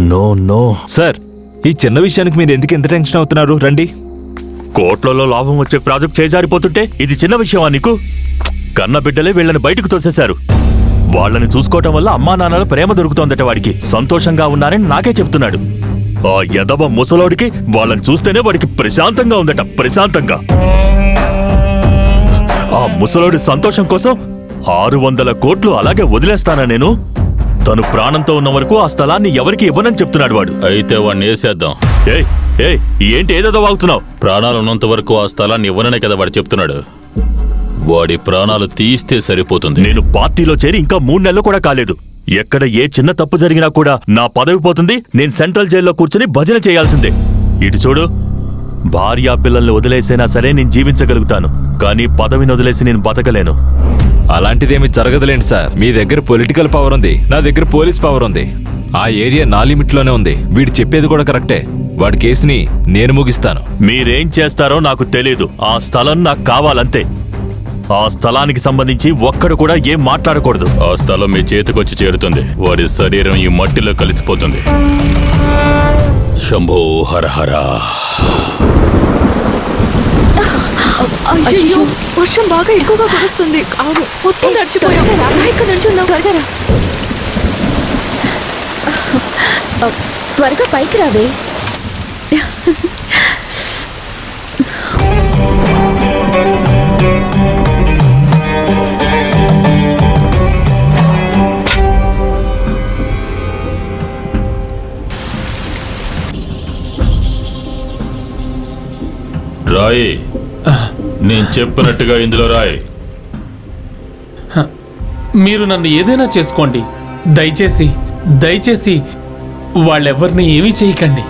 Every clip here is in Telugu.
నో నో సార్, ఈ చిన్న విషయానికి మీరు ఎందుకు ఎంత టెన్షన్ అవుతున్నారు? రండి. కోట్లలో లాభం వచ్చే ప్రాజెక్ట్ చేజారిపోతుంటే ఇది చిన్న విషయమా నీకు? కన్న బిడ్డలే వీళ్ళని బయటకు తోసేశారు. వాళ్ళని చూసుకోవటం వల్ల అమ్మా నాన్నల ప్రేమ దొరుకుతోందట. వాడికి సంతోషంగా ఉన్నారని నాకే చెప్తున్నాడు. ఆ యదవ ముసలోడికి వాళ్ళని చూస్తేనే వాడికి ప్రశాంతంగా ఉందట. ప్రశాంతంగా. ఆ ముసలోడి సంతోషం కోసం 600 కోట్లు అలాగే వదిలేస్తానా నేను? తను ప్రాణంతో ఉన్న వరకు ఆ స్థలాన్ని ఎవరికి ఇవ్వనని చెప్తున్నాడు వాడు. అయితే వాడిని వేసేద్దాం. ఏంటి ఏదేదో వాగుతున్నావు? ప్రాణాలు ఉన్నంత వరకు ఆ స్థలాన్ని ఇవ్వననే కదా వాడు చెప్తున్నాడు. వాడి ప్రాణాలు తీస్తే సరిపోతుంది. నేను పార్టీలో చేరి ఇంకా 3 నెలలు కూడా కాలేదు. ఎక్కడ ఏ చిన్న తప్పు జరిగినా కూడా నా పదవి పోతుంది. నేను సెంట్రల్ జైల్లో కూర్చుని భజన చేయాల్సిందే. ఇటు చూడు, భార్యా పిల్లల్ని వదిలేసైనా సరే నేను జీవించగలుగుతాను, కానీ పదవిని వదిలేసి నేను బతకలేను. అలాంటిదేమీ జరగదులేండి సార్. మీ దగ్గర పొలిటికల్ పవర్ ఉంది, నా దగ్గర పోలీస్ పవర్ ఉంది. ఆ ఏరియా నా లిమిట్లోనే ఉంది. వీడు చెప్పేది కూడా కరెక్టే. వాడి కేసుని నేను ముగిస్తాను. మీరేం చేస్తారో నాకు తెలీదు. ఆ స్థలం నాకు కావాలంతే. ఆ స్థలానికి సంబంధించి ఒక్కడు కూడా ఏం మాట్లాడకూడదు. ఆ స్థలం మీ చేతికొచ్చి చేరుతుంది. వాడి శరీరం ఈ మట్టిలో కలిసిపోతుంది. శంభో హర హర. అయ్యో, వర్షం బాగా ఎక్కువగా కురుస్తుంది. మొత్తం తడిచిపోయాం. ఇక్కడ నుంచి త్వరగా పైకి రావే. రాయి, నేను చెప్పినట్టుగా ఇందులో రాయి. మీరు నన్ను ఏదైనా చేసుకోండి. దయచేసి దయచేసి వాళ్ళెవ్వరిని ఏమీ చేయకండి.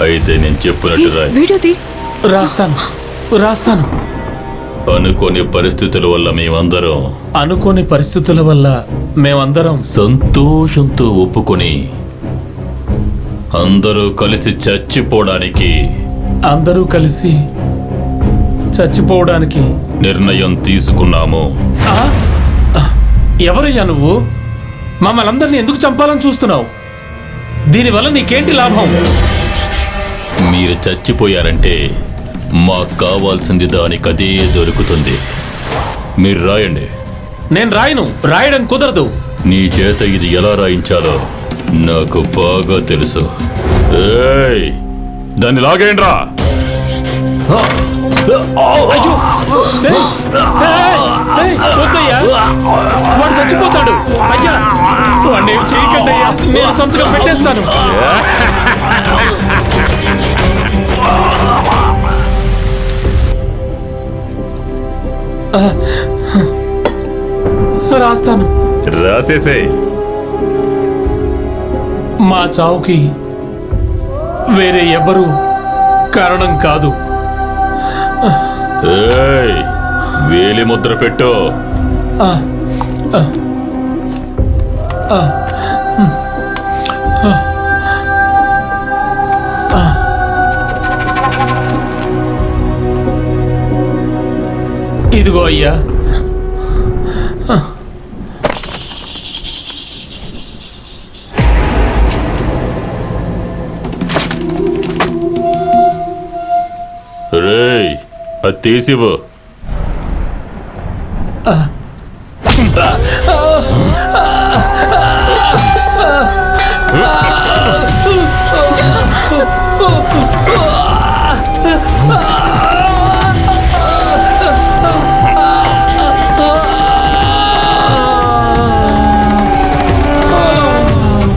అయితే నేను చెప్పినట్టు రాయి. వీడియోది రాస్తాను. అనుకోని పరిస్థితుల వల్ల మేమందరం సంతోషంతో ఒప్పుకొని అందరూ కలిసి చచ్చిపోవడానికి నిర్ణయం తీసుకున్నాము. ఎవరయ్యా నువ్వు? మమ్మల్ని అందరినీ ఎందుకు చంపాలని చూస్తున్నావు? దీనివల్ల నీకేంటి లాభం? మీరు చచ్చిపోయారంటే మాకు కావాల్సింది దానికదే దొరుకుతుంది. మీరు రాయండి. నేను రాయను. రాయడం కుదరదు. నీ చేత ఇది ఎలా రాయించాలో నాకు బాగా తెలుసు. దాన్ని లాగేయండిరా. అయ్యో, వాడు చచ్చిపోతాడు. అయ్యా, వాడిని ఏం చేయకండి అయ్యా. నేను సంతకం పెట్టేస్తాను. రాస్తాను. రాసేసే. మా చావుకి వేరే ఎవ్వరూ కారణం కాదు. వేలి ముద్ర పెట్టు. ఇదిగో అయ్యా. రేయ్, అది తీసివ్వు.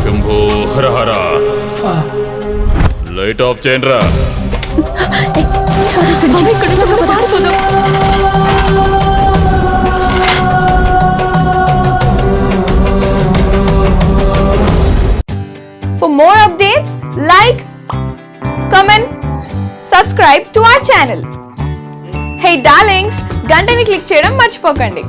శంభో హర హర. లైట్ ఆఫ్ చేయండి రా. For more updates, like, comment, subscribe to our channel. Hey darlings, గంటని click చేయడం మర్చిపోకండి.